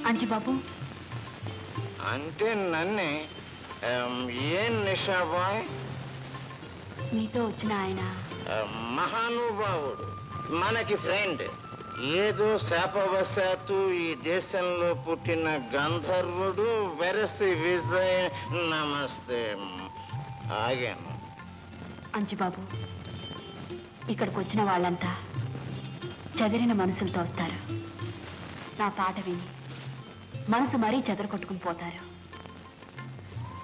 అంజి బాబు అంటే నన్నే ఏం నిషాబాయ్ మీతో వచ్చిన ఆయన మహానుభావుడు మనకి ఫ్రెండ్ ఏదో శాపవశాత్తు ఈ దేశంలో పుట్టిన గంధర్వుడు వెరసి విజయ్ నమస్తే ఆగాను. అంజి బాబు ఇక్కడికి వచ్చిన వాళ్ళంతా చెదిరిన మనసులతో వస్తారు. నా పాట విని మనసు మరీ చెదరకొట్టుకుని పోతారు.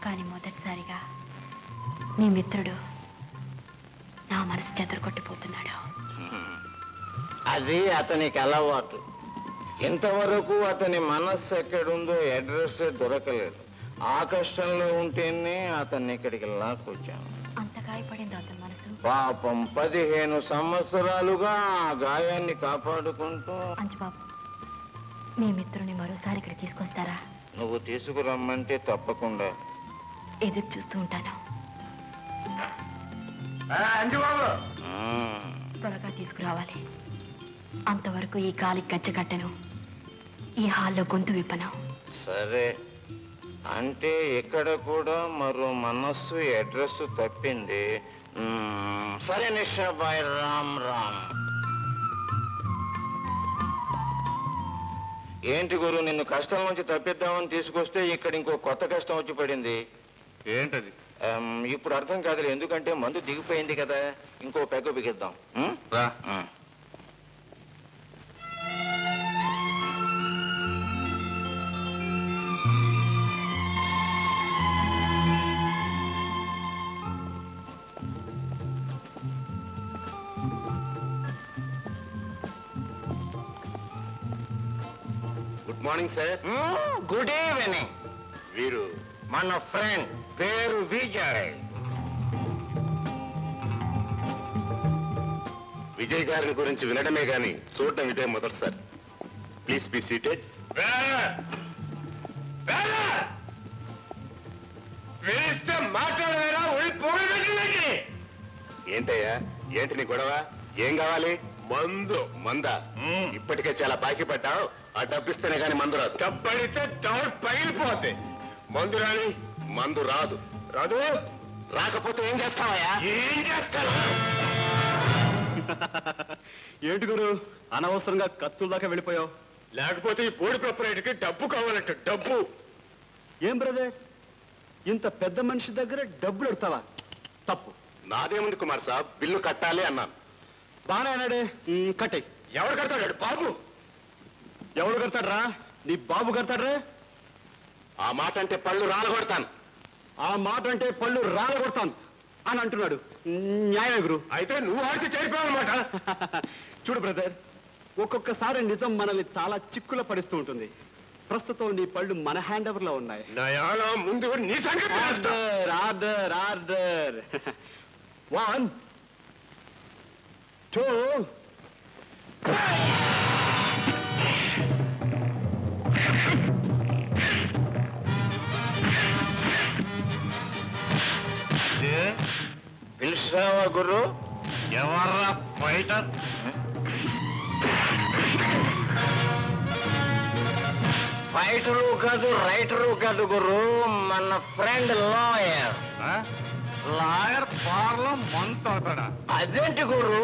కానీ మొదటిసారిగా నీ మిత్రుడు నా మనసు చెదరకొట్టిపోతున్నాడు. అది అతనికి అలవాటు. ఇంతవరకు అతని మనస్సు ఎక్కడుందో అడ్రస్ దొరకలేదు. ఆ కష్టంలో ఉంటేనే అతన్ని ఇక్కడికి లాక్కొచ్చాను. అంత గాయపడింది అతని మనసు. పాపం 15 సంవత్సరాలుగా ఆ గాయాన్ని కాపాడుకుంటూ. అంజబాబు మీ మిత్రుని మరోసారి ఇక్కడ తీసుకొస్తారా? నువ్వు తీసుకురమ్మంటే తప్పకుండా. ఎదురు చూస్తూ ఉంటాను. త్వరగా తీసుకురావాలి. అంతవరకు ఈ గాలి గచ్చగట్టను, ఈ హాల్లో గొంతు విప్పను. సరే, అంటే ఇక్కడ కూడా మరో మనస్సు అడ్రస్ తప్పింది. సరే నిషాబాయ్, రామ్ రామ్. ఏంటి గురు, నిన్ను కష్టం నుంచి తప్పిద్దామని తీసుకొస్తే ఇక్కడ ఇంకో కొత్త కష్టం వచ్చి పడింది. ఏంటది? ఇప్పుడు అర్థం కాదులే, ఎందుకంటే మందు దిగిపోయింది కదా. ఇంకో పెగ్గ బిగిద్దాం. రా. Good morning sir. Good evening. వీరు మన ఫ్రెండ్, పేరు విజయ్. విజయ్ గారిని గురించి వినడమే గాని చూడటం ఇదే మొదటిసారి. Please be seated. మాట్లాడవేరా? ఏంటయ్యా, ఏంటి నీ గొడవ? ఏం కావాలి? మందు. మందా? ఇప్పటికే చాలా బాకీ పడ్డావు. ఆ డబ్బిస్తేనే గాని మందు రాదు. డబ్బడితే డౌట్ పగిలిపోతే మందు రాని. మందు రాదు. రాదు. రాకపోతే ఏం చేస్తావయ్యా? ఏం చేస్తాను? ఏంటి గురు, అనవసరంగా కత్తుల దాకా వెళ్ళిపోయావు? లేకపోతే ఈ బోర్డు ప్రొపరేటర్కి డబ్బు కావాలంట. డబ్బు. ఏం బ్రదర్, ఇంత పెద్ద మనిషి దగ్గర డబ్బులు ఎడతావా? తప్పు. నాదేముంది కుమార్ సాబ్, బిల్లు కట్టాలి అన్నాను. బాగా అన్నాడే, కట్టాయి. ఎవరు కడతాడు? బాబు. ఎవడు కడతాడ్రా? నీ బాబు కడతాడ్రా? ఆ మాట అంటే పళ్ళు రాలగొడతాను. ఆ మాట అంటే పళ్ళు రాలగొడతాను అని అంటున్నాడు. న్యాయమే గురు. అయితే నువ్వు ఆడితే చేరిపోవాలన్నమాట. చూడు బ్రదర్, ఒక్కొక్కసారి నిజం మనల్ని చాలా చిక్కుల పడిస్తూ ఉంటుంది. ప్రస్తుతం నీ పళ్ళు మన హ్యాండ్ ఓవర్ లో ఉన్నాయి. నయాలా ముందు నీ సంగతి చేస్తా. Order order order. 1 2 పిలిచావా గురు? ఎవర్రా ఫైటర్? ఫైటరు కాదు, రైటరు కాదు గురు, మన ఫ్రెండ్ లాయర్. లాయర్ పార్లో మంతాడా? అదేంటి గురు,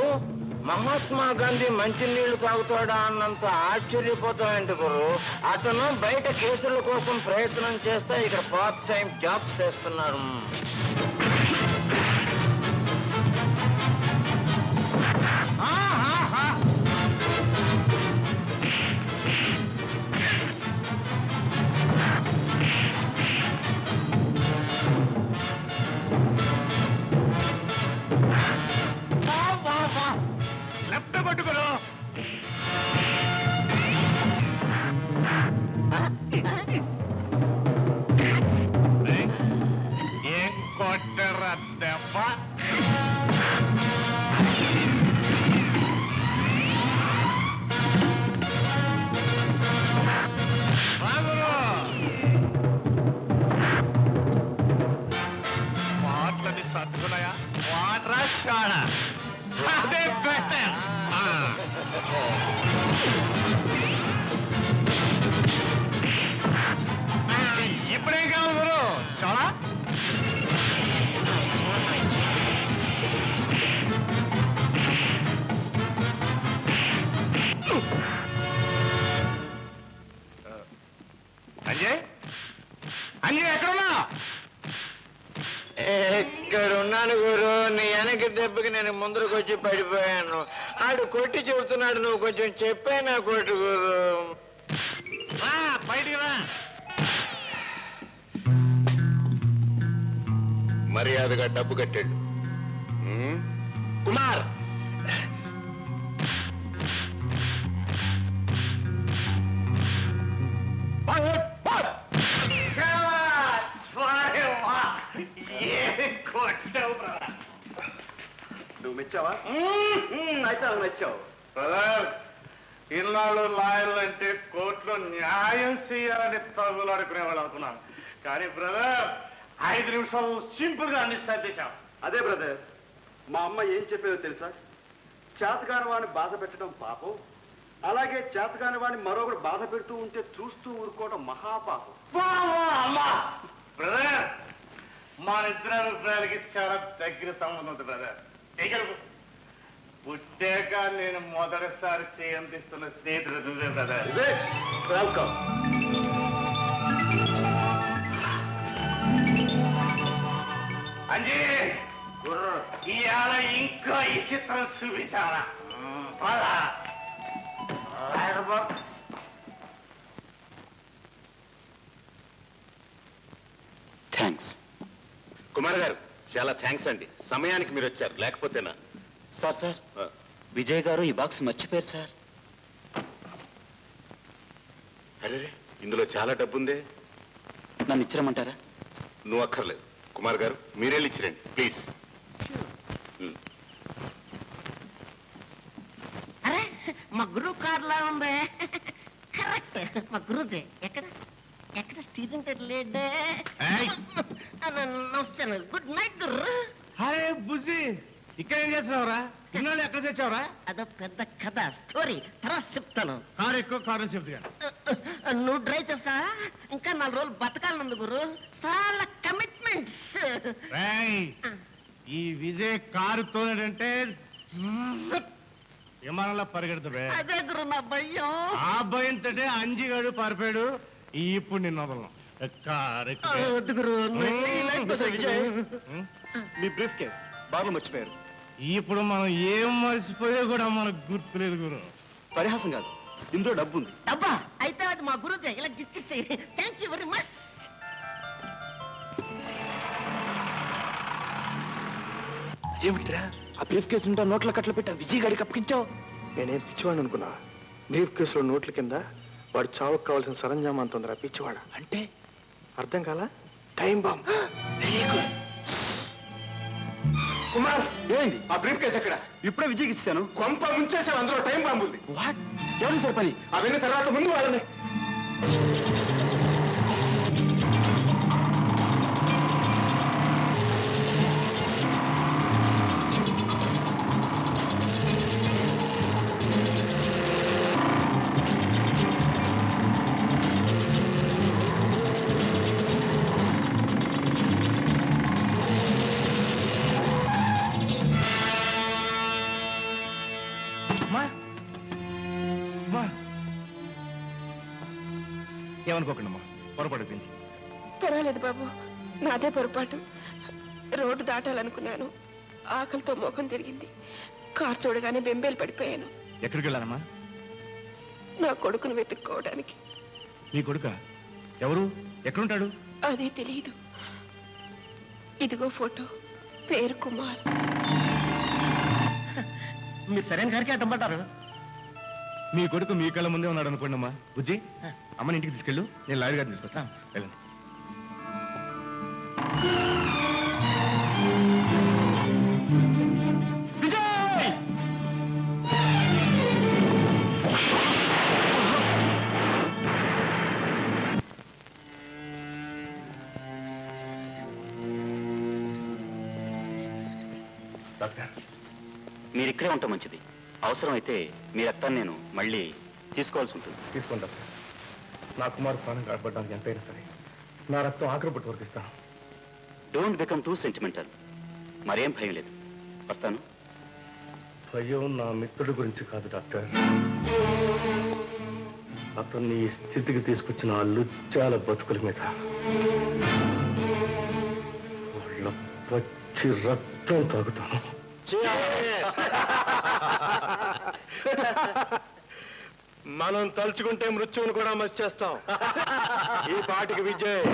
మహాత్మా గాంధీ మంచినీళ్లు తాగుతాడా అన్నంత ఆశ్చర్యపోతాయండి గురు. అతను బయట కేసుల కోసం ప్రయత్నం చేస్తే ఇక్కడ పార్ట్ టైం జాబ్ చేస్తున్నారు. లెఫ్ట్ పట్టుకోరు. ఏం అన్నీ ఎక్కడున్నా? ఇక్కడ ఉన్నాను గురు. నీ వెనక దెబ్బకి నేను ముందరకు వచ్చి పడిపోయాను. ఆడు కొట్టి చెబుతున్నాడు, నువ్వు కొంచెం చెప్పానా కొట్టు గురు. బయటికి రా. మర్యాదగా డబ్బు కట్టాడు. కుమార్, నువ్వు మెచ్చావా? అయితే అలా మెచ్చావు. ఇన్నాళ్ళు లాయర్లు అంటే కోర్టులో న్యాయం చేయాలని తగులు అనుకునేవాళ్ళు అనుకున్నాను. కానీ బ్రదర్ 5 నిమిషాలు సింపుల్ గా అన్ని సర్దేశాం. అదే బ్రదర్, మా అమ్మ ఏం చెప్పేదో తెలుసా? చేతకాని వాడిని బాధ పెట్టడం పాపం, అలాగే చేతకాని వాడిని మరొకడు బాధ పెడుతూ ఉంటే చూస్తూ ఊరుకోవడం మహాపాపం. బ్రదర్, మన ఇద్దరు అభిప్రాయాలకి చాలా దగ్గర సంబంధం ఉంది బ్రదర్. పుట్టాక నేను మొదటిసారి చేయందిస్తున్న స్నేహితుడు నువ్వే బ్రదర్. వెల్కమ్. అంజీ, ఇవాళ ఇంకా ఈ చిత్రం చూపించాలా? థ్యాంక్స్ కుమార్ గారు, చాలా థ్యాంక్స్ అండి. సమయానికి మీరు వచ్చారు, లేకపోతేనా? సార్ విజయ్ గారు ఈ బాక్స్ మర్చిపోయారు సార్. అరే, ఇందులో చాలా డబ్బుందే. నన్ను ఇచ్చిరమ్మంటారా? నువ్వు అక్కర్లేదు. కుమార్ గారు, మీరెళ్ళి ఇచ్చిరండి ప్లీజ్. అరే, మా గురువు కార్లా ఉంది. కరెక్ట్, మా గురువుదే. ఎక్కడ ఎక్కడ స్టీరింగ్ లేడే. నమస్తే, గుడ్ నైట్ గురు. అరే బుజ్జి, ఇక్కడ ఏం చేస్తున్నావురా? ఇన్నాళ్ళు ఎక్కడ తెచ్చావురా? అదో పెద్ద కథ, స్టోరీ తర్వాత చెప్తాను. కారు ఎక్కువ కారు చెప్తా. నువ్వు డ్రైవ్ చేస్తావా? ఇంకా 4 రోజులు బతకాలనుంది గురు. చాలా కమిట్మెంట్స్. ఈ విజయ్ కారు తోలంటే విమానంలో పరిగెడుతుడే. అదే గురు నా భయం. ఆ భయంతో అంజిగాడు పారిపోయాడు. ఇప్పుడు నిన్న వదలను. కారు వద్దు గురు. విజయ్, మీ బ్రీఫ్ కేస్ బాగా మర్చిపోయారు. ఇప్పుడు మనం ఏం మర్చిపోయా కూడా మనకు గుర్తులేదు గురు. పరిహాసం కాదు, ఇందులో డబ్బు ఉంది. డబ్బా అయితే అది మా గురుదే. ఇలా గిచ్చేసి. Thank you very much. ఏమిట్రా ఆ బ్రీఫ్ కేసు ఉంటా నోట్ల కట్ల పెట్టి విజయ్ గాడికి అప్పగించావు? నేనేం పిచ్చివాడిని అనుకున్నా? బ్రీఫ్ కేసులో నోట్ల కింద వాడు చావుకు కావాల్సిన సరంజామా అంటుందిరా పిచ్చివాడ. అంటే అర్థం కాలా? Time bomb. కుమార్, ఏంటి ఆ బ్రీఫ్ కేసు ఎక్కడ? ఇప్పుడే విజయ్కి ఇచ్చాను. కొంప ముంచేసావు, అందులో టైం బాంబు ఉంది. వాట్? ఎవరు సార్ పని? అవన్నీ తర్వాత, ముందు వాళ్ళని. ఏమనుకోకండమ్మా, పొరపడుతుంది. పర్వాలేదు బాబు, నాదే పొరపాటు. రోడ్డు దాటాలనుకున్నాను, ఆకలితో ముఖం తిరిగింది. కారు చూడగానే బెంబేలు పడిపోయాను. ఎక్కడికి వెళ్ళానమ్మా? నా కొడుకును వెతుక్కోవడానికి. నీ కొడుక ఎవరు? ఎక్కడుంటాడు? అదే తెలియదు. ఇదిగో ఫోటో, పేరు కుమార్. మీరు సరైన గారికి అడ్డంపడ్డారు. మీ కొడుకు మీ కళ్ళ ముందే ఉన్నాడు అనుకోండి అమ్మా. బుజ్జి, అమ్మని ఇంటికి తీసుకెళ్ళు, నేను లాయర్ గారిని తీసుకొస్తా. వెళ్ళండి. డాక్టర్, మీరు ఇక్కడే ఉంటాం మంచిది. అవసరమైతే మీ రక్తాన్ని నేను మళ్ళీ తీసుకోవాల్సి ఉంటుంది. తీసుకుంటాం. నా కుమారు ప్రాణం కాపాడడానికి ఎంతైనా సరే నా రక్తం ఆఖరి పట్టు వరకు ఇస్తాను. Don't become two sentimental. మరేం భయం లేదు. వస్తాను. భయం నా మిత్రుడి గురించి కాదు డాక్టర్. అతన్ని ఈ స్థితికి తీసుకొచ్చిన ఆ లుచ్చాల బతుకుల మీద. పచ్చి రక్తం తాగుతాను. మనం తలుచుకుంటే మృత్యువును కూడా మసి చేస్తాం. ఈ పాటికి విజయ్.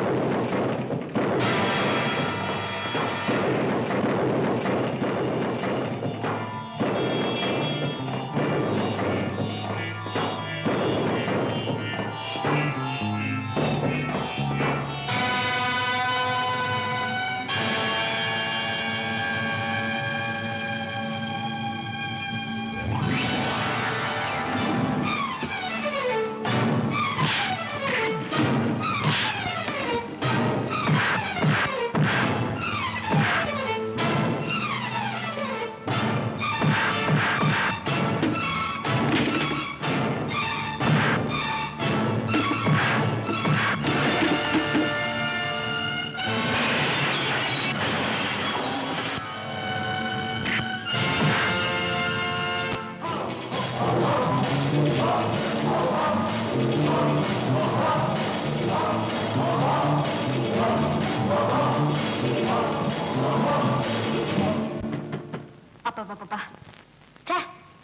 అబ్బబ్బబ్బా,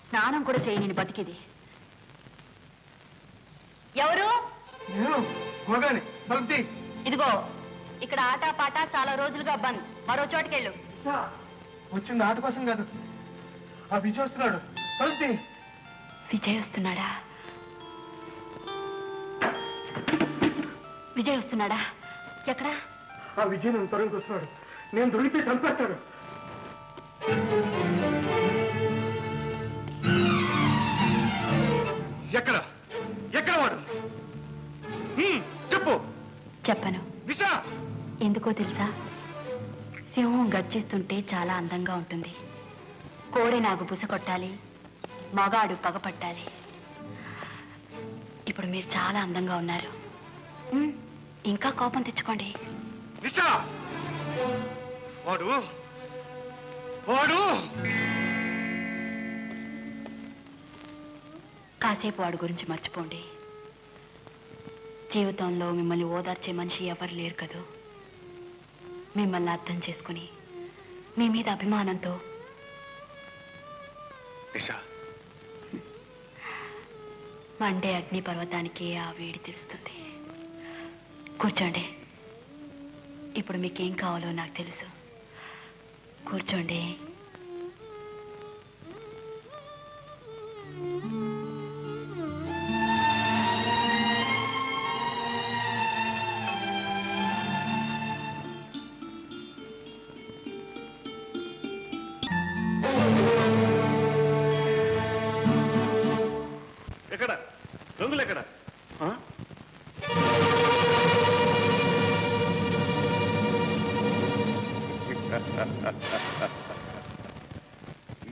స్నానం కూడా చేయి నేను బతికిది. ఎవరు? ఇదిగో ఇక్కడ ఆట పాట చాలా రోజులుగా బంద్. మరో చోటుకెళ్ళు. వచ్చింది ఆట కోసం కాదు, ఆ విజయ్ వస్తున్నాడు. విజయ్ వస్తున్నాడా? విజయ్ వస్తున్నాడా? ఎక్కడా? ఆ విజయ్ నన్ను తరుణ్ వస్తున్నాడు. నేను దొరికితే చంపేస్తాడు. ఎక్కడ ఎక్కడ వాడు? చెప్పు. చెప్పను. విషా ఎందుకో తెలుసా? సింహం గర్జిస్తుంటే చాలా అందంగా ఉంటుంది. కోడె నాకు బుస కొట్టాలి, మగాడు పగపట్టాలి. ఇప్పుడు మీరు చాలా అందంగా ఉన్నారు. ఇంకా కోపం తెచ్చుకోండి. విషా వాడు వాడు కాసేపు వాడి గురించి మర్చిపోండి. జీవితంలో మిమ్మల్ని ఓదార్చే మనిషి ఎవరు లేరు కదూ. మిమ్మల్ని అర్థం చేసుకుని మీ మీద అభిమానంతో మండే అగ్ని పర్వతానికి ఆ వేడి తెలుస్తుంది. కూర్చోండి. ఇప్పుడు మీకేం కావాలో నాకు తెలుసు. కూర్చోండి. ఎక్కడ దొంగలు ఎక్కడ?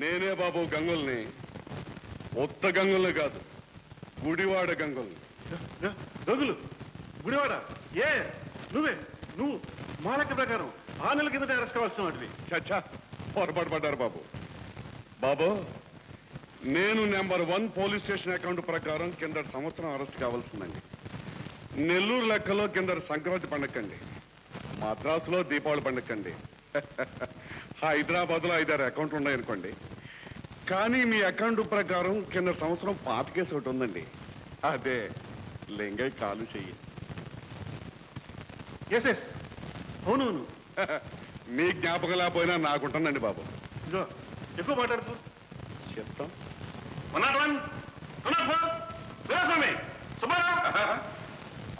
నేనే బాబు గంగుల్ని. ఉత్త గంగుల్ని కాదు, గుడివాడ గంగుల్ని. దొంగలు గుడివాడ? ఏ నువ్వే? నువ్వు మా లెక్క ప్రకారం 6 నెలల కిందట అరెస్ట్ కావాల్సిన వాటివి. చచ్చా, పొరపాటు పడ్డారు బాబు. బాబు, నేను నెంబర్ 1 పోలీస్ స్టేషన్ అకౌంట్ ప్రకారం కింద సంవత్సరం అరెస్ట్ కావాల్సిందండి. నెల్లూరు లెక్కలో కింద సంక్రాంతి పండక్కండి, మద్రాసులో దీపావళి పండక్కండి, హైదరాబాద్లో 5-6 అకౌంట్లు ఉన్నాయనుకోండి. కానీ మీ అకౌంట్ ప్రకారం కింద సంవత్సరం పాత కేసు ఒకటి ఉందండి. అదే లింగై కాలు చెయ్యి. ఎస్ అవునవును. మీ జ్ఞాపకం లేకపోయినా నాకుంటుందండి బాబు. ఇదో ఎక్కువ మాట్లాడుతూ చెప్తాం.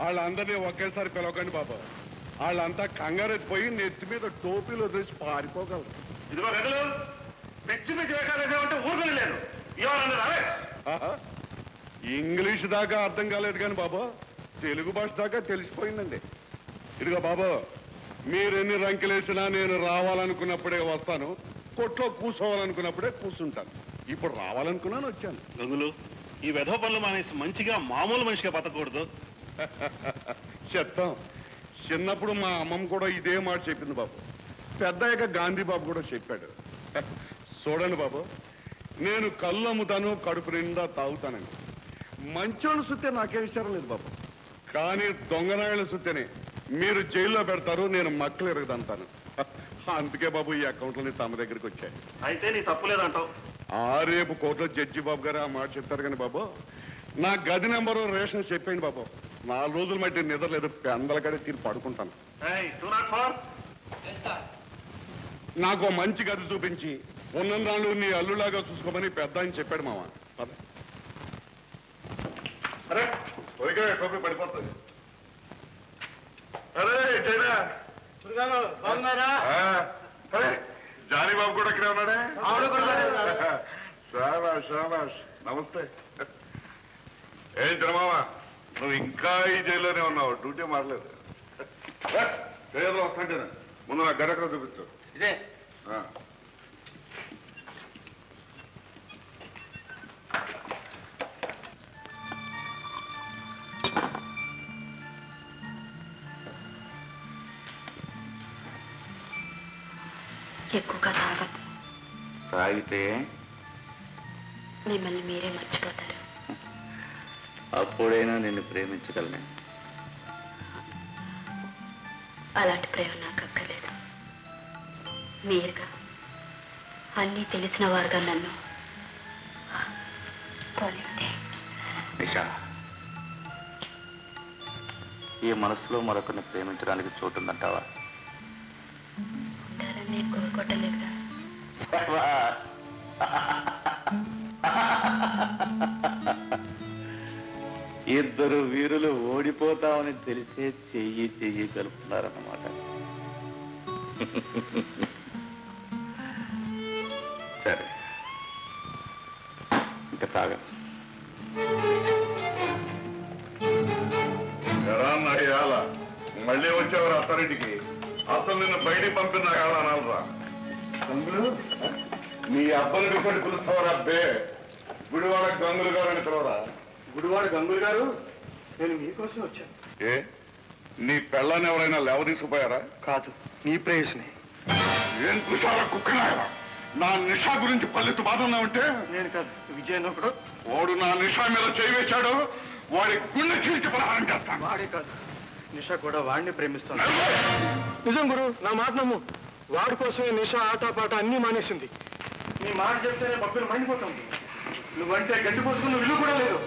వాళ్ళందరినీ ఒకేసారి పిలవకండి బాబు. వాళ్ళంతా కంగారెత్తిపోయి నెత్తి మీద టోపీలో తెచ్చి పారిపోగలరు. ఇదిగో గదులు పిచ్చి పిచ్చి వేకాలంటే ఊరుకొని లేదు. ఇంగ్లీష్ దాకా అర్థం కాలేదు కానీ బాబు, తెలుగు భాష దాకా తెలిసిపోయిందండి. ఇదిగో బాబు, మీరెన్ని రంకెలేసినా నేను రావాలనుకున్నప్పుడే వస్తాను, కొట్లో కూర్చోవాలనుకున్నప్పుడే కూర్చుంటాను. ఇప్పుడు రావాలనుకున్నాను, వచ్చాను. గంగులు, ఈ వెధవ పనులు మానేసి మంచిగా మామూలు మనిషిగా బతకూడదు. చెప్తాం. చిన్నప్పుడు మా అమ్మమ్మ కూడా ఇదే మాట చెప్పింది బాబు. పెద్దయ్యాక గాంధీ బాబు కూడా చెప్పాడు. చూడండి బాబు, నేను కళ్ళు అమ్ముతాను, కడుపు నిండా తాగుతానండి. మంచోళ్ళు సుత్తే నాకేం ఇష్టం లేదు బాబు. కానీ దొంగనాయల సుత్తేనే మీరు జైల్లో పెడతారు, నేను మక్కలు ఎరగదంటాను. అందుకే బాబు ఈ అకౌంట్లని తమ దగ్గరికి వచ్చాయి. అయితే నీ తప్పులేదంటావు. రేపు కోర్టులో జడ్జి బాబు గారు ఆ మాట చెప్తారు కానీ బాబు, నా గది నెంబరు రేషన్ చెప్పండి బాబు. 4 రోజులు మట్టి నిద్ర లేదు, పెందల కడే తీరు పడుకుంటాను. నాకు మంచి గది చూపించి ఉన్ననాళ్ళు నీ అల్లులాగా చూసుకోమని పెద్ద అని చెప్పాడు మామ. అరే టోపీ పడిపోతుంది. జానీ బాబు కూడా ఇక్కడే ఉన్నాడే. శాబాష్ శాబాష్, నమస్తే. ఏం చిరమావా, నువ్వు ఇంకా ఈ జైల్లోనే ఉన్నావు, డ్యూటీ మారలేదు. జైల్లో వస్తుంటే ముందు నా గది ఎక్కడ చూపించు. ఇదే ఎక్కువగా తాగదు. తాగితే మిమ్మల్ని మీరే మర్చిపోతారు. అప్పుడైనా నిన్ను ప్రేమించగలను. అలాంటి ప్రేమ నాకు అక్కర్లేదు. మీరుగా అన్నీ తెలిసిన వారుగా నన్ను పోనివ్వండి. నిషా, ఈ మనసులో మరొకరిని ప్రేమించడానికి చోటుందంటావా? ఉండాలని నేను కోరుకోవటంలేదుగా. ఇద్దరు వీరులు ఓడిపోతామని తెలిసే చెయ్యి చెయ్యి కలుపుతున్నారన్నమాట. సరే, ఇంకా తాగ. మళ్ళీ వచ్చేవారు అత్తారింటికి. అసలు నిన్ను బయటికి పంపిన అనాలరా. నీ అబ్బాయి పిలిపడి పిలుస్తావరా అబ్బే? గుడివాడ గంగులు గారు అని పిలవరా? గుడివాడ గంగులు గారు, నేను మీకోసం వచ్చాను. ఏ, నీ పెళ్ళాన్ని ఎవరైనా లేవ తీసుకుపోయారా? కాదు, నీ ప్రేయస్ని. ఏం చూసారా కుక్కనాయరా? నా నిషా గురించి పల్లెత్తు బాధన్నా ఉంటే నేను కాదు, విజయన్ ఒకడు. వాడు నా నిషా మీద చేయి వేశాడు, వాడి గుండె చీల్చి పలహారం చేస్తాను. వాడే కాదు, నిషా కూడా వాడిని ప్రేమిస్తాను. నిజం గురు, నా మాట నమ్ము. వాడి కోసమే నిషా ఆటపాట అన్నీ మానేసింది. నీ మాట చెప్తేనే భక్తులు మండిపోతుంది. నువ్వంటే గడ్డి పోసుకున్న విలువ కూడా లేదు.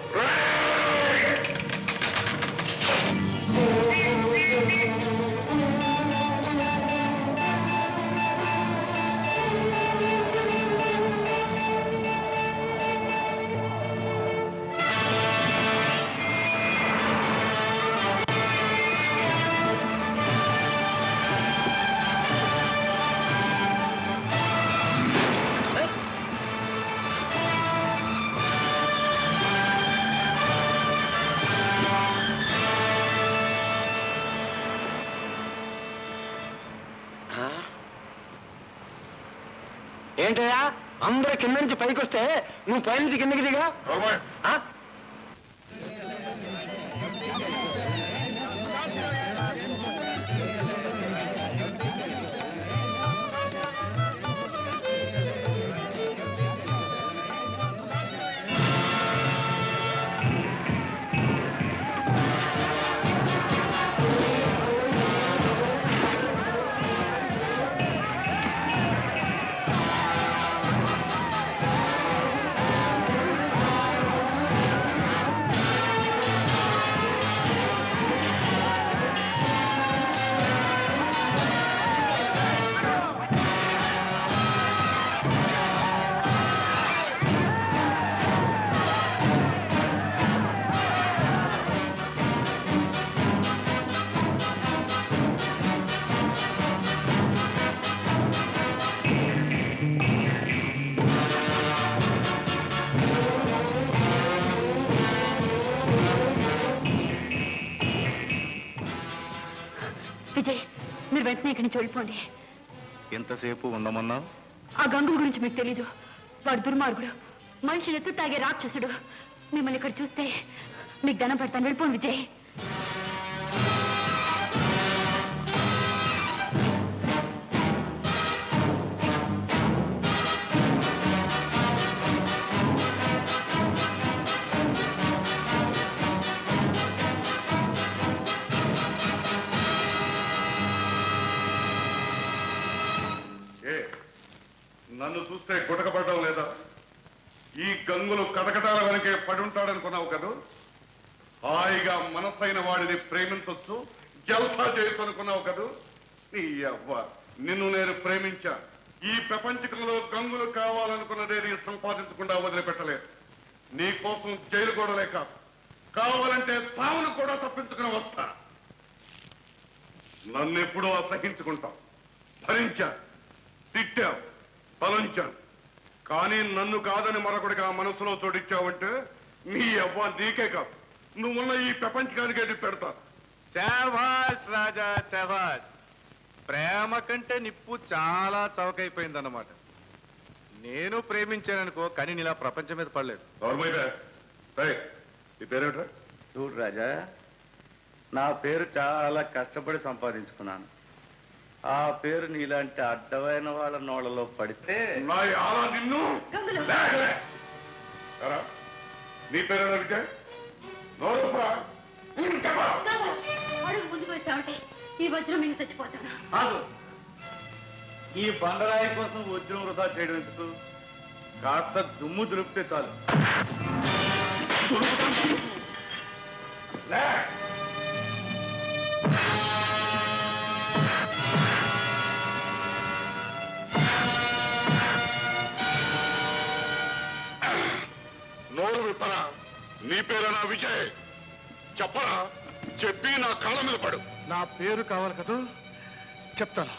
ఏంటయ్యా, అందరూ కింద నుంచి పైకి వస్తే నువ్వు పైనుంచి కిందకి దిగా? విజయ్, మీరు వెంటనే ఇక్కడి నుంచి వెళ్ళిపోండి. ఎంతసేపు ఉండమన్నావు? ఆ గంగుల గురించి మీకు తెలీదు. వాడు దుర్మార్గుడు, మనిషి ఎత్తు తాగే రాక్షసుడు. మిమ్మల్ని ఇక్కడ చూస్తే మీకు దండం పెడతాను. వెళ్ళిపోండి విజయ్. నన్ను చూస్తే గుటకపడడం లేదా? ఈ గంగులు కటకటాల వెనకే పడుంటాడనుకున్నావు కదూ? హాయిగా మనసైన వాడిని ప్రేమించొచ్చు, జల్సా చేయొచ్చు అనుకున్నావు కదూ? నీ అవ్వ, నిన్ను నేను ప్రేమించా. ఈ ప్రపంచకంలో గంగులు కావాలనుకున్నదే నీ సంపాదించకుండా వదిలిపెట్టలేదు. నీ కోసం జైలు కూడా లేక కావాలంటే సావును కూడా తప్పించుకుని వస్తా. నన్నెప్పుడూ అసహించుకుంటావు, భరించా, తిట్టావు, బలంచాను. కానీ నన్ను కాదని మరొకడిగా మనసులో తోడిచ్చావంటే నీ అవ్వ నీకే కాదు, నువ్వున్న ఈ ప్రపంచానికే పెడతా. శాబాష్ రాజా, శాబాష్. ప్రేమ కంటే నిప్పు చాలా చవకైపోయిందన్నమాట. నేను ప్రేమించాననుకో, కానీ నీలా ప్రపంచం మీద పడలేదు. ఈ పేరేంట్రా? చూడు రాజా, నా పేరు చాలా కష్టపడి సంపాదించుకున్నాను. ఆ పేరు నీలాంటి అడ్డమైన వాళ్ళ నోళ్ళలో పడితే నిన్ను నీ పేరేనా విజయ్? అడుగు ముందుకు వచ్చామంటే ఈ వజ్రం నేను చచ్చిపోతాను. కాదు, ఈ బండరాయి కోసం వజ్రం వృధా చేయడం ఎందుకు? కాస్త దుమ్ము దులిపితే చాలు. నోరు విప్పరా? నీ పేరేనా విజయ్? చెప్పరా, చెప్పి నా కాళ్ళ మీద పడు. నా పేరు కావాలి కదా, చెప్తాను.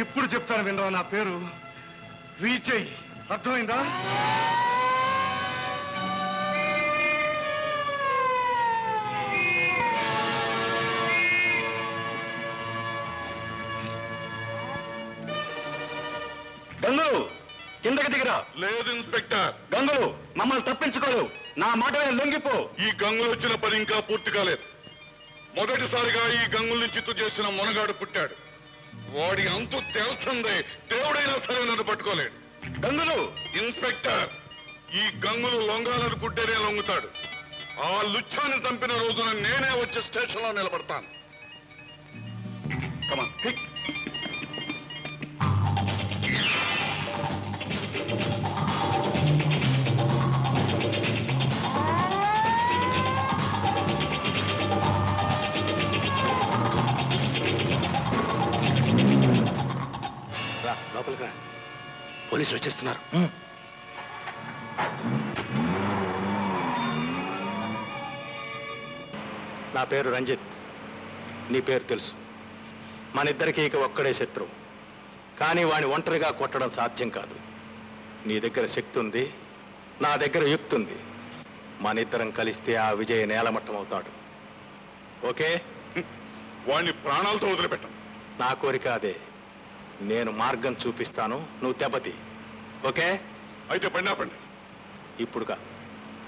ఇప్పుడు చెప్తాను వినరా, నా పేరు విజయ్. అర్థమైందా? గంగులు, కిందకి దిగిరా. లేదు ఇన్స్పెక్టర్. గంగులు, మమ్మల్ని తప్పించుకోలేవు. నా మాట లొంగిపో. ఈ గంగులు వచ్చిన పని ఇంకా పూర్తి కాలేదు. మొదటిసారిగా ఈ గంగుల్ని చిత్తు చేసిన మునగాడు పుట్టాడు. వాడి అంతు తేల్చందే దేవుడైనా సరే నన్ను పట్టుకోలేడు. గంగులు, ఇన్స్పెక్టర్, ఈ గంగులు లొంగాలనుకుంటేనే లొంగుతాడు. ఆ లుచ్చాన్ని చంపిన రోజున నేనే వచ్చి స్టేషన్ లో నిలబడతాను. కమాన్, క్విక్. రా, లోపలికి రా. పోలీసులు వచ్చేస్తున్నారు. నా పేరు రంజిత్. నీ పేరు తెలుసు. మన ఇద్దరికి ఇక ఒక్కడే శత్రువు. కానీ వాణ్ణి ఒంటరిగా కొట్టడం సాధ్యం కాదు. నీ దగ్గర శక్తి ఉంది, నా దగ్గర యుక్తి ఉంది. మన ఇద్దరం కలిస్తే ఆ విజయ్ నేలమట్టం అవుతాడు. ఓకే? వాడిని ప్రాణాలతో వదిలిపెట్టను. నా కోరిక అదే. నేను మార్గం చూపిస్తాను, నువ్వు దెబ్బతి. ఓకే? అయితే పడినా పండి. ఇప్పుడుగా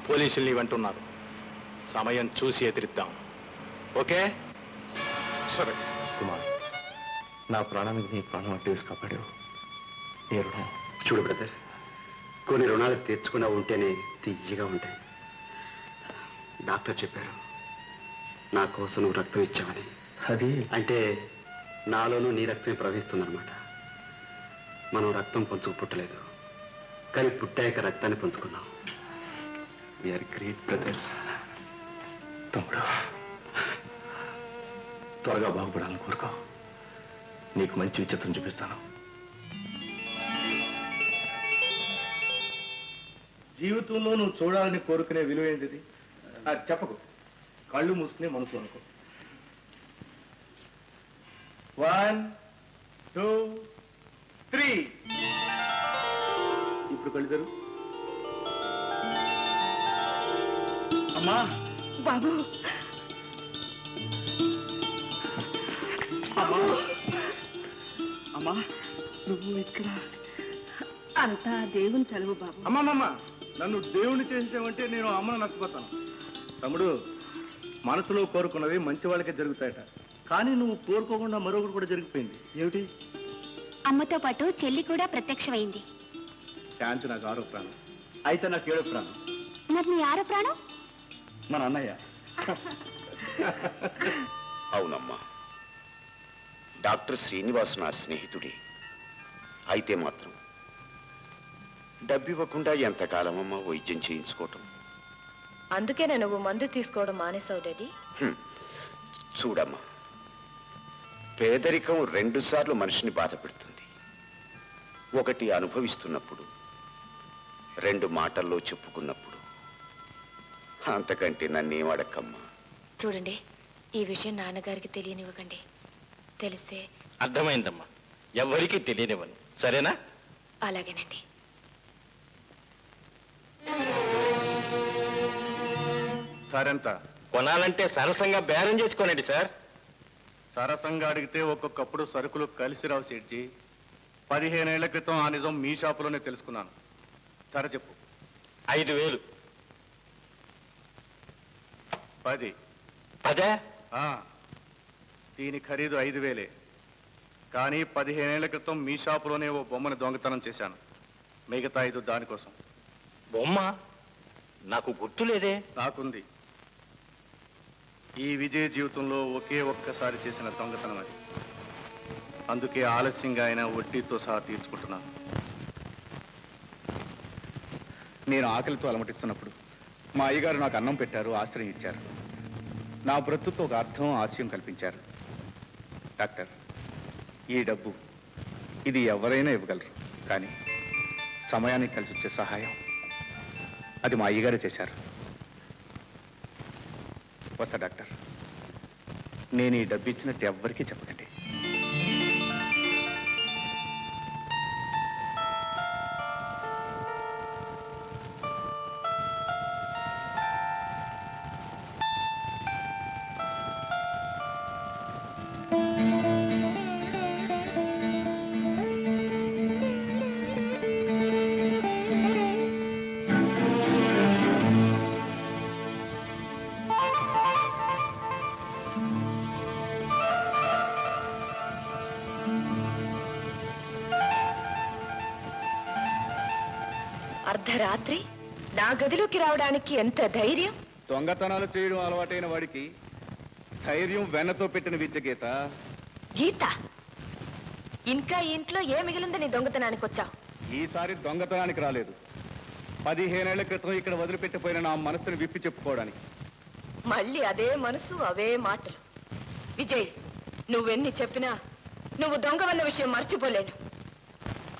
పోలీసుల్ని వెంటున్నారు. సమయం చూసి ఎదిరిద్దాం. ఓకే? సరే. కుమార్, నా ప్రాణానికి నీ ప్రాణం అట్టేసి కాపాడావు. నీ రుణం. చూడు బ్రదర్, కొన్ని రుణాలు తీర్చుకున్నా ఉంటేనే తీయగా ఉంటాయి. డాక్టర్ చెప్పారు నా కోసం నువ్వు రక్తం ఇచ్చావని. అది అంటే నాలోనూ నీ రక్తమే ప్రవహిస్తుందన్నమాట. మనం రక్తం పంచుకు పుట్టలేదు, కానీ పుట్టాక రక్తాన్ని పంచుకున్నాం. We are great brothers. తమ్ముడు, త్వరగా బాగుపడాలని కోరుకో. నీకు మంచి విచిత్రం చూపిస్తాను. జీవితంలో నువ్వు చూడాలని కోరుకునే విలువ ఏంటిది? చెప్పకు. కళ్ళు మూసుకునే మనసు అనుకో. 1 2 3. ఇప్పుడు కళ్ళు తెరు. అమ్మా, బాబు అమ్మా, అమ్మా, నువ్వు ఇక్కడ అంతా దేవుని చదువు బాబు. అమ్మమ్మ, నన్ను దేవుణ్ణి చేసేవంటే నేను అమ్మను నష్టపోతాను. తమ్ముడు, మనసులో కోరుకున్నవి మంచి వాళ్ళకే జరుగుతాయట. కానీ నువ్వు కోరుకోకుండా మరొకటి కూడా జరిగిపోయింది. ఏమిటి? అమ్మతో పాటు చెల్లి కూడా ప్రత్యక్షమైంది. శాంతి నాకు 6వ ప్రాణం, అయితే నాకు 7వ ప్రాణం. మరి నీ 6వ ప్రాణం? మన అన్నయ్య. అవునమ్మా, డాక్టర్ శ్రీనివాస్ నా స్నేహితుడే. అయితే మాత్రం డబ్బివ్వకుండా ఎంతకాలమమ్మా వైద్యం చేయించుకోవటం? అందుకేనా నువ్వు మందు తీసుకోవడం మానేసావు డాడీ? చూడమ్మా, పేదరికం 2 సార్లు మనిషిని బాధ పెడుతుంది. ఒకటి అనుభవిస్తున్నప్పుడు, 2 మాటల్లో చెప్పుకున్నప్పుడు. అంతకంటే నన్నేం అడక్కమ్మా. చూడండి, ఈ విషయం నాన్నగారికి తెలియనివ్వకండి. తెలిస్తే అర్థమైందమ్మా, ఎవరికీ తెలియనివ్వను. సరేనా? అలాగేనండి. సరెంత? కొనాలంటే సరసంగా బేరం చేసుకోనండి సార్. సరసంగా అడిగితే ఒక్కొక్కప్పుడు సరుకులు కలిసి రావు సేట్జీ. 15 ఏళ్ల క్రితం ఆ నిజం మీ షాపులోనే తెలుసుకున్నాను. ధర చెప్పు. 5,000. 10. 10? దీని ఖరీదు 5,000. కానీ 15 ఏళ్ల క్రితం మీ షాపులోనే ఓ బొమ్మను దొంగతనం చేశాను. మిగతా 5 దానికోసం. బొమ్మ నాకు గుర్తులేదే. నాకుంది. ఈ విజయ జీవితంలో ఒకే ఒక్కసారి చేసిన దొంగతనం అది. అందుకే ఆలస్యంగా అయినా వడ్డీతో సహా తీర్చుకుంటున్నాను. నేను ఆకలితో అలమటిస్తున్నప్పుడు మా అయ్యగారు నాకు అన్నం పెట్టారు, ఆశ్రయం ఇచ్చారు. నా బ్రతుకు ఒక అర్థం, ఆశయం కల్పించారు. డాక్టర్, ఈ డబ్బు ఇది ఎవరైనా ఇవ్వగలరు, కానీ సమయానికి కలిసి వచ్చే సహాయం అది మా అయ్యగారే చేశారు. వస్తా డాక్టర్. నేను ఈ డబ్బు ఇచ్చినట్టు ఎవ్వరికీ చెప్పకండి. అర్ధరాత్రి నా గదిలోకి రావడానికి ఎంత ధైర్యం! దొంగతనాలు చేయడం అలవాటైన వాడికి ధైర్యం వెన్నతో పెట్టిన విద్య గీత. గీత, ఇంకా ఇంట్లో ఏ మిగిలింది నీ దొంగతనానికి వచ్చావు? ఈసారి దొంగతనానికి రాలేదు. 15 ఏళ్ల క్రితం ఇక్కడ వదిలిపెట్టిపోయిన నా మనసుని విప్పి చెప్పుకోవడానికి. మళ్ళీ అదే మనసు, అవే మాటలు. విజయ్, నువ్వెన్ని చెప్పినా నువ్వు దొంగవన్న విషయం మర్చిపోలేను.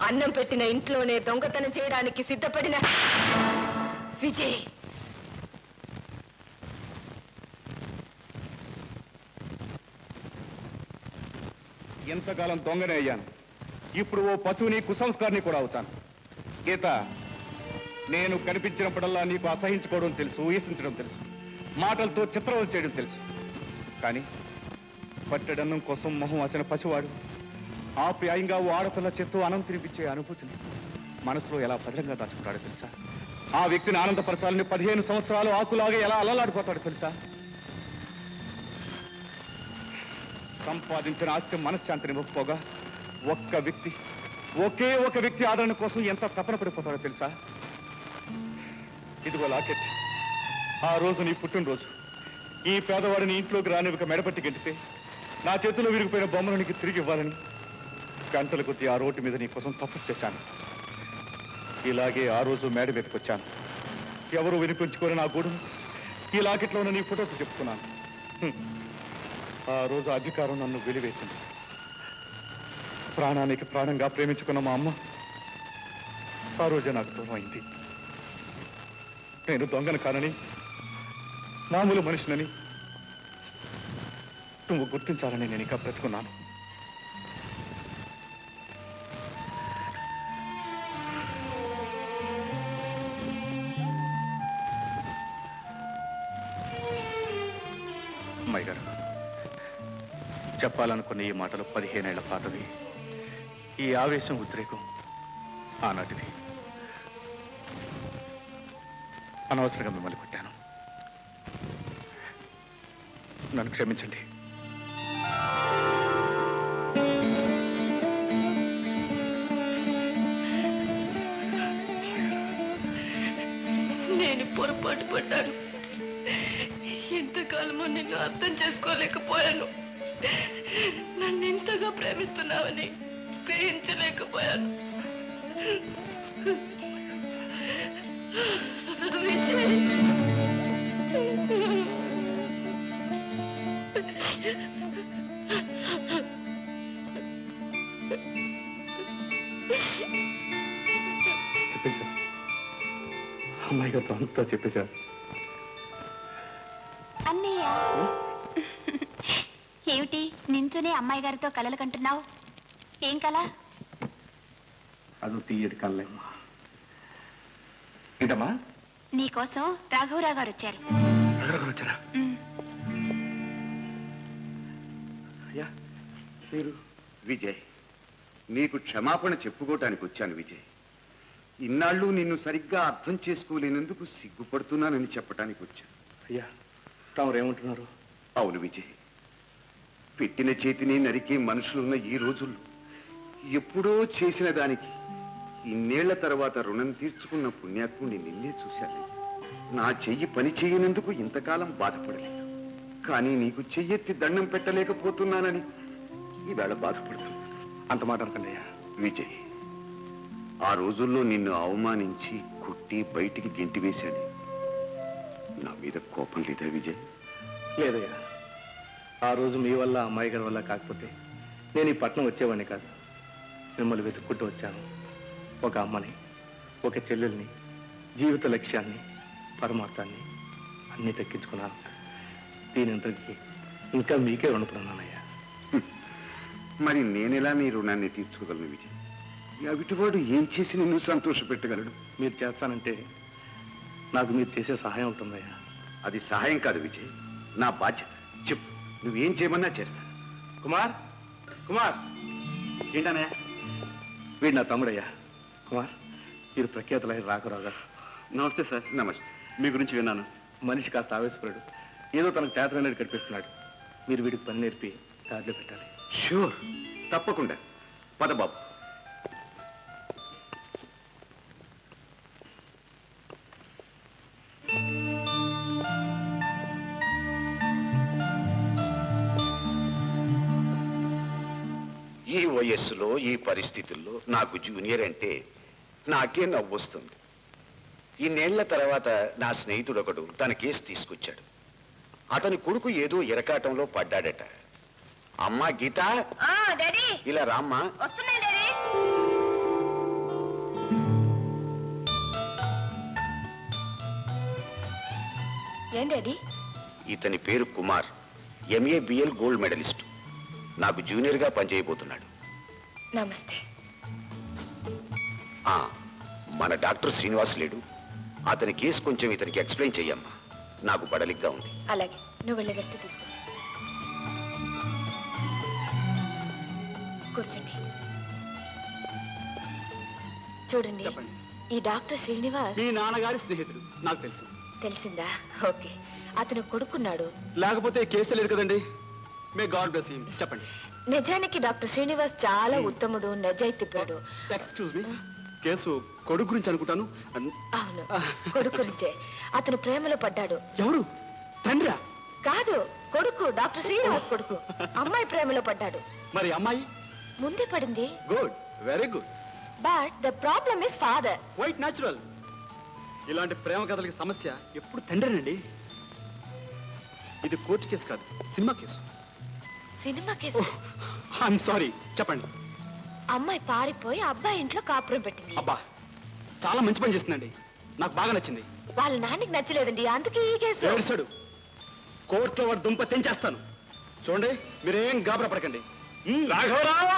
అన్నం పెట్టిన ఇంట్లోనే దొంగతనం చేయడానికి సిద్ధపడిన విజయ్. ఎంతకాలం దొంగనే అయ్యాను, ఇప్పుడు ఓ పశువుని, కుసంస్కారిని కూడా అవుతాను. గీత, నేను కనిపించినప్పుడల్లా నీకు అసహించుకోవడం తెలుసు, ఊహించడం తెలుసు, మాటలతో చిత్రవద చేయడం తెలుసు. కానీ పట్టెడన్నం కోసం మొహం వచ్చిన పసివాడు ఆప్యాయంగా ఓ ఆడపిల్ల చేత్తో అన్నం తినిపించే అనుభూతిని మనసులో ఎలా భద్రంగా దాచుకుంటాడో తెలుసా? ఆ వ్యక్తిని ఆనందపరచాలని 15 సంవత్సరాలు ఆకులాగా ఎలా అల్లలాడిపోతాడో తెలుసా? సంపాదించిన ఆస్తి మనశ్శాంతిని ఒప్పుకోగా ఒకే ఒక వ్యక్తి ఆదరణ కోసం ఎంత తపన పడిపోతాడో తెలుసా? ఇదిగో లాకెట్. ఆ రోజు నీ పుట్టినరోజు ఈ పేదవాడిని ఇంట్లోకి రానివ్వక మెడపట్టి గెంటితే నా చేతిలో విరిగిపోయిన బొమ్మను నీకు తిరిగి ఇవ్వాలని గంటల కొద్దీ ఆ రోడ్డు మీద నీ కోసం తపస్సు చేశాను. ఇలాగే ఆ రోజు మేడ మీదకి వచ్చాను. ఎవరు వినిపించుకొని నా గూడును ఈ లాకెట్లో ఉన్న నీ ఫోటోకి చెప్పుకున్నాను. ఆ రోజు అధికారం నన్ను వెలివేసింది. ప్రాణానికి ప్రాణంగా ప్రేమించుకున్న మా అమ్మ ఆ రోజే నాకు దూరం అయింది. నేను దొంగను కానని, మామూలు మనిషినని నువ్వు గుర్తించాలని నేను ఇంకా బ్రతుకున్నాను. అమ్మాయి గారు, చెప్పాలనుకున్న ఈ మాటలు 15 ఏళ్ల పాతవి. ఈ ఆవేశం, ఉద్రేకం ఆనాటిది. అనవసరంగా మిమ్మల్ని కొట్టాను. నన్ను క్షమించండి. నేను పొరపాటు పడ్డాను. ఎంతకాలమో నిన్ను అర్థం చేసుకోలేకపోయాను. నన్ను ఇంతగా ప్రేమిస్తున్నావని గ్రహించలేకపోయాను. అమ్మాయి గారితో అంతా చెప్పేశారు. అన్నయ్య, ఏమిటి నించునే అమ్మాయి గారితో కలలు కంటున్నావు? ఏం కల? అది తీయటి కళ్ళేమ్మా. ఏంటమ్మా? నీకోసం రాఘవరావు గారు వచ్చారు. వచ్చారా? అయ్యా మీరు? విజయ్, నీకు క్షమాపణ చెప్పుకోవటానికి వచ్చాను విజయ్. ఇన్నాళ్ళు నిన్ను సరిగ్గా అర్థం చేసుకోలేనందుకు సిగ్గుపడుతున్నానని చెప్పటానికి వచ్చాను. అయ్యా తమరేమంటున్నారు? అవును విజయ్, పెట్టిన చేతిని నరికే మనుషులున్న ఈ రోజుల్లో ఎప్పుడో చేసిన దానికి ఇన్నేళ్ల తర్వాత రుణం తీర్చుకున్న పుణ్యాత్ముని నిన్నే చూశాను. నా చెయ్యి పని చేయనందుకు ఇంతకాలం బాధపడలేదు, కానీ నీకు చెయ్యెత్తి దండం పెట్టలేకపోతున్నానని ఈవేళ బాధపడుతున్నా. అంత మాట అనకండి అయ్యా. విజయ్, ఆ రోజుల్లో నిన్ను అవమానించి కొట్టి బయటికి గెంటివేశాను. నా మీద కోపం లేదా విజయ్? లేదయ్యా, ఆ రోజు మీ వల్ల, అమ్మాయి గారి వల్ల కాకపోతే నేను ఈ పట్నం వచ్చేవాడిని కాదు. మిమ్మల్ని వెతుక్కుంటూ వచ్చాను. ఒక అమ్మని, ఒక చెల్లెల్ని, జీవిత లక్ష్యాన్ని, పరమార్థాన్ని అన్నీ దక్కించుకున్నాను. దీనంతటికీ ఇంకా మీకే రుణపడున్నానయ్యా. మరి నేనెలా నీ రుణాన్ని తీర్చుకోగలను విజయ్? అవిటివాడు ఏం చేసి నిన్ను సంతోష పెట్టగలడు? మీరు చేస్తానంటే నాకు మీరు చేసే సహాయం ఉంటుందయ్యా. అది సహాయం కాదు విజయ్, నా బాధ్యత. చెప్పు, నువ్వేం చేయమన్నా చేస్తా. కుమార్, కుమార్! ఏంటనే? వీడు నా తమ్ముడయ్యా. కుమార్, మీరు ప్రఖ్యాతులైన రాఘవరావు గారు. నమస్తే సార్. నమస్తే. మీ గురించి విన్నాను. మనిషి కాస్త ఆవేశపడాడు, ఏదో తనకు చేతననేది కనిపిస్తున్నాడు. మీరు వీడికి పని నేర్పి దారిలో పెట్టాలి. షూర్, తప్పకుండా. పద బాబు. ఈ వయస్సులో, ఈ పరిస్థితుల్లో నాకు జూనియర్ అంటే నాకే నవ్వొస్తుంది. ఇన్నేళ్ల తర్వాత నా స్నేహితుడు ఒకడు తన కేసు తీసుకొచ్చాడు. అతని కొడుకు ఏదో ఇరకాటంలో పడ్డాడట. అమ్మా గీత, ఇలా రామ్మా. ఏం డాడీ? ఇతని పేరు కుమార్, MABL గోల్డ్ మెడలిస్ట్. నాకు జూనియర్గా పనిచేయబోతున్నాడు. నమస్తే. మన డాక్టర్ శ్రీనివాస్ లేడు, అతని కేసు కొంచెం ఇతనికి ఎక్స్ప్లెయిన్ చెయ్యమ్మా. నాకు బడలిగ్గా ఉంది. అలాగే నువ్వు వెళ్ళి రెస్ట్ తీసుకో. కూర్చోండి. చూడండి, ఈ డాక్టర్ శ్రీనివాస్ మీ నాన్నగారి స్నేహితుడు, నాకు తెలుసు. తెలిసిందా? ఓకే. అతను కొడుకున్నాడు. లేకపోతే కేసు లేదు కదండి. May God bless him. చెప్పండి. నిజానికి డాక్టర్ శ్రీనివాస్ చాలా ఉత్తముడు, నిజాయితీపరుడు. ఎక్స్క్యూజ్ మీ, కేసు కొడుకు గురించి అనుకుంటాను. అవును, కొడుకు గురించే. అతను ప్రేమలో పడ్డాడు. ఎవరు? తండ్రా? కాదు, కొడుకు, డాక్టర్ శ్రీనివాస్ కొడుకు. అమ్మాయి ప్రేమలో పడ్డాడు. మరి అమ్మాయి ముందే పడింది. Good, very good. But the problem is father. White natural. ఇలాంటి ప్రేమ కథలకి సమస్య ఎప్పుడు తండ్రినండి. ఇది కోర్టు కేసు కాదు, cinema case. Cinema case? I'm sorry, చెప్పండి. అమ్మాయి పారిపోయి అబ్బాయి ఇంట్లో కాపురం పెట్టింది. అబ్బా, చాలా మంచి పని చేస్తుందండి. నాకు బాగా నచ్చింది. వాళ్ళ నాన్నకి నచ్చలేదండి, అందుకే ఈ కేసు. ఏడుస్తాడు. కోర్టులో వాడు దుంప తెంచేస్తాను. చూడండి, మీరేం గాబరా పడకండి. రాఘవరావు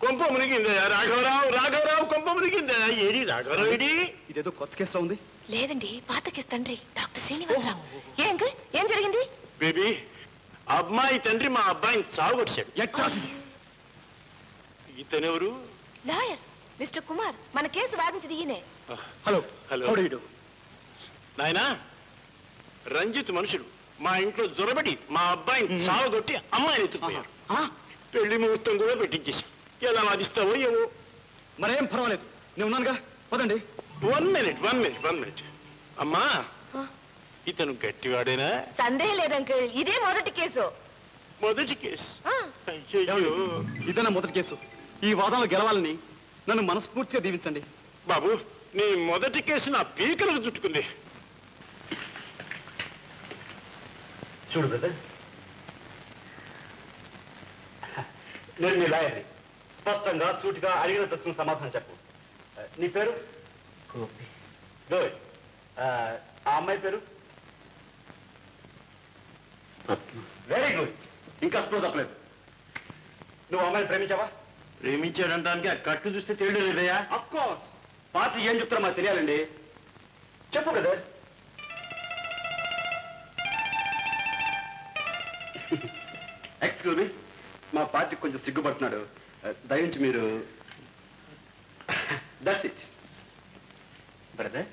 కొంప మునిగిందా? రాఘవరావు కొంప మునిగిందా? ఏడి రాఘవరావు ఏడి? ఇదేదో కొత్త కేసులో ఉంది. లేదండి, పాత కేసు తండ్రి డాక్టర్ శ్రీనివాసరావు. ఏ అంకుల్, ఏం జరిగింది? బేబీ, అమ్మాయి తండ్రి మా అబ్బాయిని చావుకొచ్చాడు. ఇతనెవరు? Lawyer mister Kumar. మన కేసు వాదించింది ఈయనే. Hello hello. How do you do? నాయనా, రంజిత్ మనుషులు మా ఇంట్లో జొరబడి మా అబ్బాయిని చావగొట్టి అమ్మాయిని ఎత్తుకుపోయారు. పెళ్లి ముహూర్తం కూడా పెట్టించేశాం. ఎలా వాదిస్తావో ఏవో. మరేం పర్వాలేదు, నేను ఉన్నానుగా. పదండి. One minute. అమ్మా, ఇతను గట్టివాడేనా? సందేహం లేదు అంకుల్, ఇదే మొదటి కేసు. మొదటి కేసు? ఆ, అయ్యయ్యో. ఇదన్నా మొదటి కేసు. ఈ వాదనలో గెలవాలని నన్ను మనస్ఫూర్తిగా దీవించండి. బాబు, నీ మొదటి కేసు నా పీకలకు చుట్టుకుంది. చూడు బ్రదర్, నేను నీ లాయర్ని. స్పష్టంగా సూటిగా అడిగిన ప్రశ్న సమాధానం చెప్పు. నీ పేరు? గుడ్. ఆ అమ్మాయి పేరు? Very good. ఇంకా స్లో తప్పలేదు. నువ్వు అమ్మాయిని ప్రేమించావా? ప్రేమించాడంటానికి ఆ కట్లు చూస్తే తెలియడం లేదయ్యా. Of course. పార్టీ ఏం చెప్తారో మాకు తెలియాలండి. చెప్పు బ్రదర్. ఎక్స్క్యూజ్ మీ, మా పార్టీకి కొంచెం సిగ్గుపడుతున్నాడు. దయించి మీరు దట్స్ ఇట్ బ్రదర్.